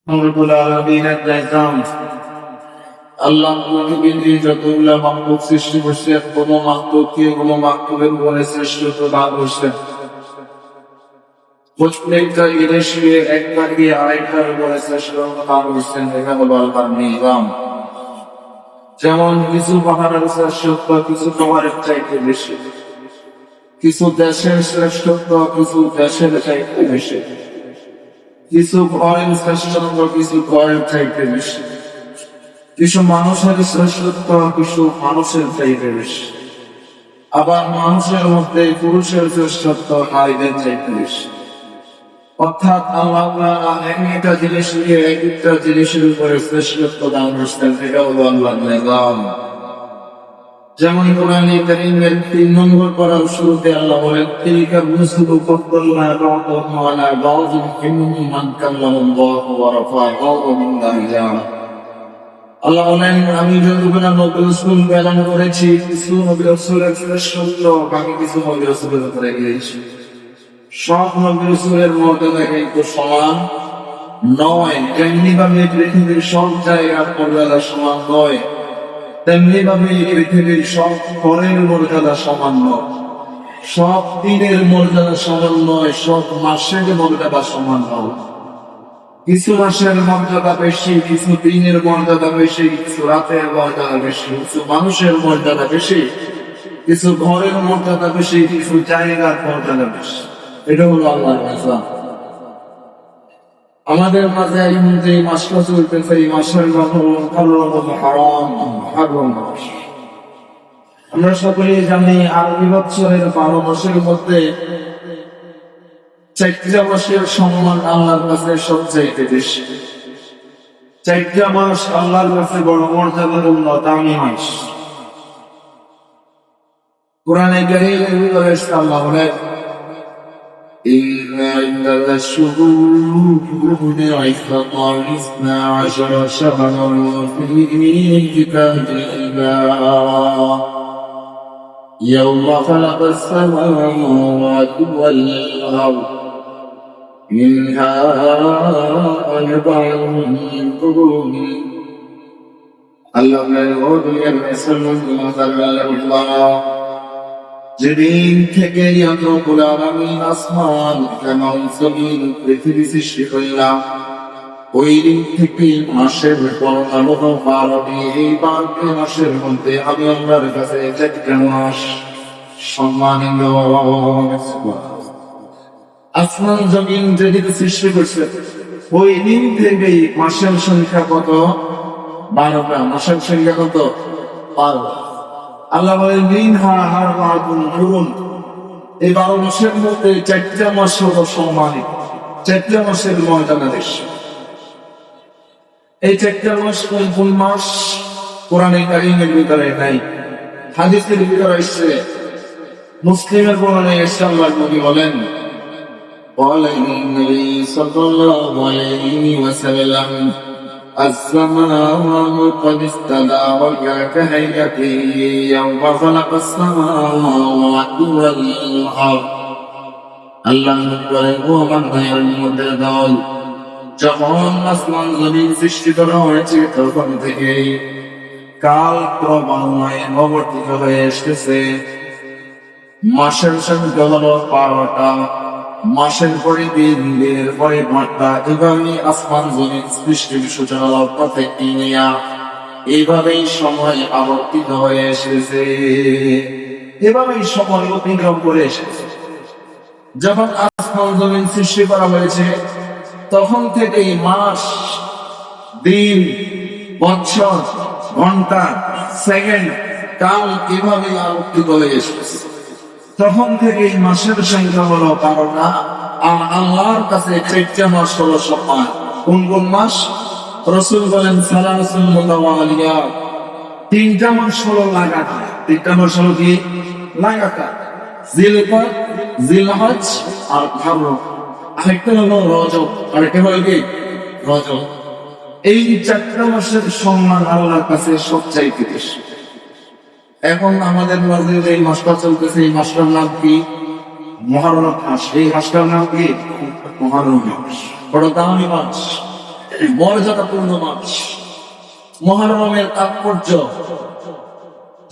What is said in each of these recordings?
রব্বুল আলামিনের নিজাম আল্লাহ পৃথিবীতে যতগুলো মাখলুক সৃষ্টি করছে কোন মাখলুককে কোন মাখলুকের উপরে শ্রেষ্ঠত্ব দান করছেন। প্রত্যেকটা জিনিসকে একটাকে আরেকটার উপরে শ্রেষ্ঠত্ব দান করছেন। এটা হলো আল্লাহর নিজাম। যেমন কিছু পাহাড়ের শ্রেষ্ঠত্ব কিছু পাহাড়ের চাইতে বেশি, কিছু দেশের শ্রেষ্ঠত্ব কিছু দেশের চাইতে বেশি, কিছু ঘরের শ্রেষ্ঠত্ব কিছু ঘরের চাইতে বেশি, কিছু মানুষের শ্রেষ্ঠত্ব কিছু মানুষের চাইতে বেশি, আবার মানুষের মধ্যে পুরুষের শ্রেষ্ঠত্ব নারীদের চাইতে বেশি। অর্থাৎ আল্লাহ একটা জিনিস নিয়ে একটা জিনিসের উপরে শ্রেষ্ঠত্ব দান করছেন। এটা হলো আল্লাহর নিজাম। যেমন কোরআনে কারীমের ৩ নম্বর পারার শুরুতে আল্লাহ বলেন তিলকা রুসুলু ফাদ্দালনা বা'দাহুম আলা বা'দিন মিম্মান কাল্লামাল্লাহু ওয়া রাফা'a বা'দাহুম দারাজাত। আল্লাহ বলেন আমি যতগুলো নবী রাসূল প্রেরণ করেছি কিছু নবী রাসূলের শ্রেষ্ঠত্ব বাকি কিছু নবী রাসূলের উপরে গিয়েছি। সব নবী রাসূলের মর্যাদা কিন্তু সমান নয়। তেমনি ভাবে পৃথিবীর সব জায়গার মর্যাদা সমান নয়, তেমনি ভাবে পৃথিবীর সব ঘরের মর্যাদা সমান নয়, সব দিনের মর্যাদা সমান নয়, সব মাসের মর্যাদা সমান নয়। কিছু মাসের মর্যাদা বেশি, কিছু দিনের মর্যাদা বেশি, কিছু রাতের মর্যাদা বেশি, কিছু মানুষের মর্যাদা বেশি, কিছু ঘরের মর্যাদা বেশি, কিছু জায়গার মর্যাদা বেশি। এটা হলো আল্লাহর নিজাম। আমাদের মাঝে এই যে মাসটা চলতেছে এই মাসের নাম হলো হারাম মাস। আমরা সকলেই জানি আরবি বছরের 12 মাসের মধ্যে 4টা মাসের সম্মান আল্লাহর কাছে সবচাইতে বেশি। 4টা মাস আল্লাহর কাছে বড় মর্যাদাপূর্ণ দামি মাস। কোরআনে কারীমের ভিতরে আল্লাহ বলেন إن عدة الشهور اثنا عشر شهرا في كتاب الله يوم خلق السماوات والأرض منها أربعة حرم الله الله যেদিন থেকে রব্বুল আলামিন আসমান এবং জমিন পৃথিবী সৃষ্টি করলাম ওই দিন থেকে মাসের পরমাণু বারোটি। এই 12টি মাসের মধ্যে আমি আল্লাহর কাছে 4টা মাস সম্মানিত। আসমান জমিন যেদিন সৃষ্টি করছে ওই দিন থেকে মাসের সংখ্যা কত? 12টা। মাসের সংখ্যা কত? 12। আল্লাহ বলেন মিনহা আরবাআতুন হুরুম। এই 12 মাসের মধ্যে 4টা মাস হলো সম্মানিত, 4টা মাসের মর্যাদা বেশি। এই 4টা মাস কোন মাস? কোরআনে কারীমের ভিতরে নাই, হাদিসের ভিতরে এসেছে, মুসলিমের বর্ণনায় এসেছে। আল্লাহর নবী বলেন قال النبي صلى الله عليه وسلم الزمان قد استدار كهيئته يوم خلق السماوات والأرض আল্লাহ বলেন ও বান্দার মধ্যে দল যখন আসমান জমিন সৃষ্টি করা হয়েছে তখন থেকে কাল ক্রমান্বয়ে অবর্তিত হয়ে এসেছে। মাসের সংখ্যা হলো 12টা, মাসের পরে দিন, দিনের পরে ঘন্টা। এভাবে আসমান জমিন সৃষ্টির সূচনা লগ্ন থেকে নিয়া এইভাবেই সময় আবর্তিত হয়ে এসেছে, এভাবেই সময় অতিক্রম করে এসেছে। যখন আসমান জমিন সৃষ্টি করা হয়েছে তখন থেকেই মাস, দিন, বছর, ঘন্টা, সেকেন্ড, কাল এভাবে আবর্তিত হয়ে এসেছে। তখন থেকে মাসের সংখ্যা হলো 12টা। আর আল্লাহর কাছে 4টা মাস হলো সম্মান। কোন কোন মাস? রাসূল বলেন সাল্লাল্লাহু আলাইহি ওয়া সাল্লাম 3টা মাস হলো লাগাতার। 3টা মাস হলো কি? লাগাতার। জিলকদ, জিলহজ আর মুহররম। আরেকটা হলো রজব, আরেকটা হলো কি? রজব। এই 4টা মাসের সম্মান আল্লাহর কাছে সবচাইতে বেশি। এখন আমাদের মাঝে এই মাসটা চলতেছে, এই মাসটার নাম কি? মুহররম মাস। এই মাসটার নাম কি? মুহররম মাস। বড় দামি মাস। মর্যাদাপূর্ণ মাস। মুহররমের তাৎপর্য,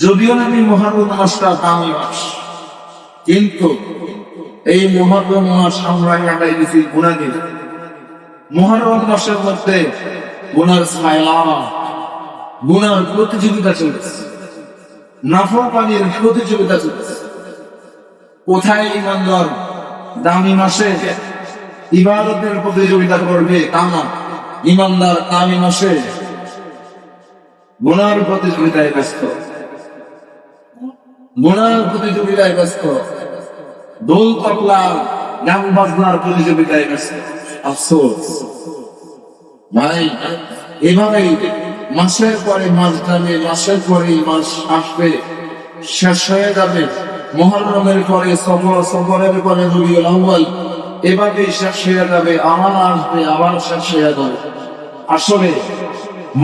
যদিও নাকি মুহররম মাসটা দামি মাস, কিন্তু এই মুহররম মাস আমরা কাটাই গেছি গুনাহগার। মুহররম মাসের মধ্যে গুনার ছায়া, গুনার প্রতিযোগিতা চলছে, নাফরমানির প্রতিযোগিতা চলছে। কোথায় ইমানদার দামি মাসে ইবাদতের প্রতিযোগিতা করবে তা না, ইমানদার দামি মাসে গুনার প্রতিযোগিতায় ব্যস্ত, গুনার প্রতিযোগিতায় ব্যস্ত, দোল তবলা গান বাজনার প্রতিযোগিতায় ব্যস্ত। আফসোস ভাই, এভাবেই মাসের পরে মাস যাবে, মাসের পরে মাস আসবে, শেষ হয়ে যাবে। মুহররমের পরে সফর, সফরের পরে রবিউল আউয়াল, এভাবেই শেষ হয়ে যাবে, আবার আসবে, আবার শেষ হয়ে যাবে। আসলে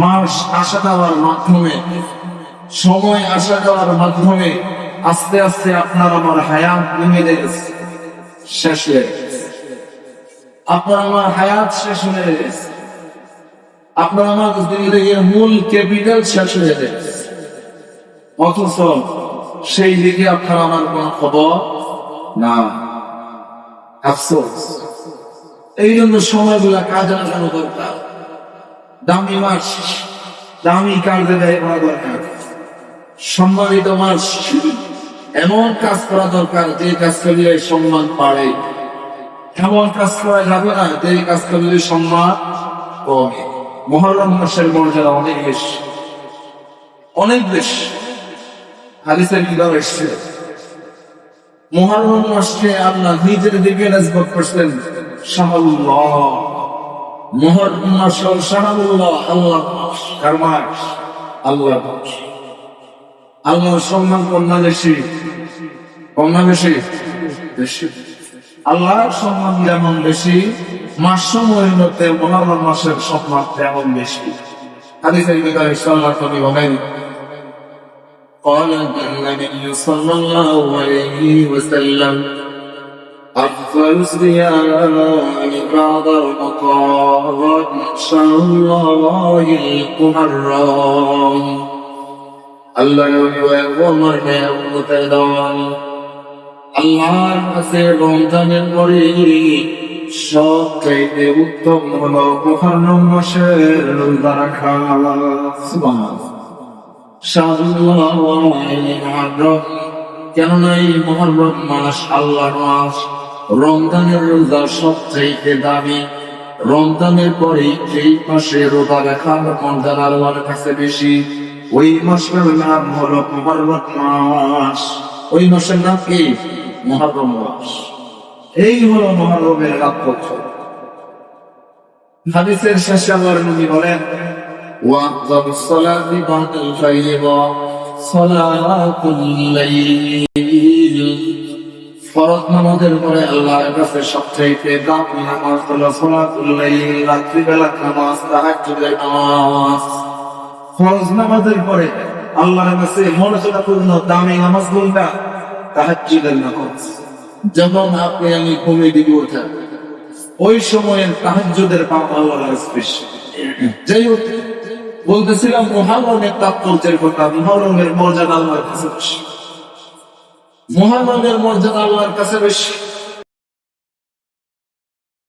মাস আসা যাওয়ার মাধ্যমে, সময় আসা যাওয়ার মাধ্যমে আস্তে আস্তে আপনার আমার হায়াত ভেঙে গেছে, শেষ হয়ে গেছে। আপনার আমার হায়াত শেষ হয়ে গেছে, আপনার আমার জিন্দেগির মূল ক্যাপিটাল শেষ হয়ে গেছে। অথচ সেই দিকে আপনার আমার কোন খবর না। আফসোস, এই জন্য সময়গুলা কাজে লাগানো দরকার। দামি মাস, দামি কাজে দেওয়া দরকার। সম্মানিত মাস, এমন কাজ করা দরকার যে কাজ করলে সম্মান বাড়ে। এমন কাজ করা যাবে না যে কাজ করলে সম্মান কমে। মুহররম মাসের মর্যাদা অনেক বেশি, অনেক বেশি। হাদিসের কিতাবে এসেছে, মুহররম মাসকে আল্লাহ নিজের দিকে নিসবত করছেন শাহরুল্লাহ। মুহররম মাস হল শাহরুল্লাহ, আল্লাহর মাস। কার মাস? আল্লাহর মাস। আল্লাহর সম্মান কম না বেশি? কম না বেশি? বেশি। আল্লাহর সম্মান যেমন বেশি, মাস সমূহের মধ্যে মুহররম মাসের সম্মান তেমন বেশি। হাদিসের কিতাবে সাল্লাল্লাহু আলাইহি ওয়া সাল্লাম قال النبي صلى الله عليه وسلم أفضل الصيام بعد رمضان شهر الله المحرم الله আল্লাহর কাছে রমজানের পরে সবচাইতে উত্তম হলো মুহররম মাসের রোজা রাখা। সুবহানাল্লাহ। কেননা এই মুহররম মাস আল্লাহর মাস, রমজানের রোজা সবচাইতে দামি। রমজানের পরে যেই মাসে রোজা রাখার মর্যাদা আল্লাহর কাছে বেশি, ওই মাসের নাম হলো মুহররম মাস। ওই মাসের নাম কি? মুহররম মাস। এই হলো মুহররমের তাৎপর্য। হাদিসের শেষে আল্লাহর নবী বলেন, وأفضل الصلاة بعد الفريضة صلاة الليل ফরজ নামাজের পরে আল্লাহর কাছে সবচেয়ে দামি নামাজ হলো সালাতুল লাইল, রাত্রিবেলা নামাজ, তাহাজ্জুদের নামাজ। ফরজ নামাজের পরে আল্লাহর কাছে মর্যাদাপূর্ণ দামি নামাজ কোনটা? তাহাজ্জুদের নামাজ। যখন আপনি আমি ঘুমে দিকে ওঠেন, ওই সময়ের তাহাজ্জুদের পাপ আল্লাহর কাছে বেশি। যাই হোক, বলতেছিলাম মুহররমের তাৎপর্যের কথা। মুহররমের মর্যাদা আল্লাহর কাছে বেশি, মুহররমের মর্যাদা আল্লাহর কাছে বেশি।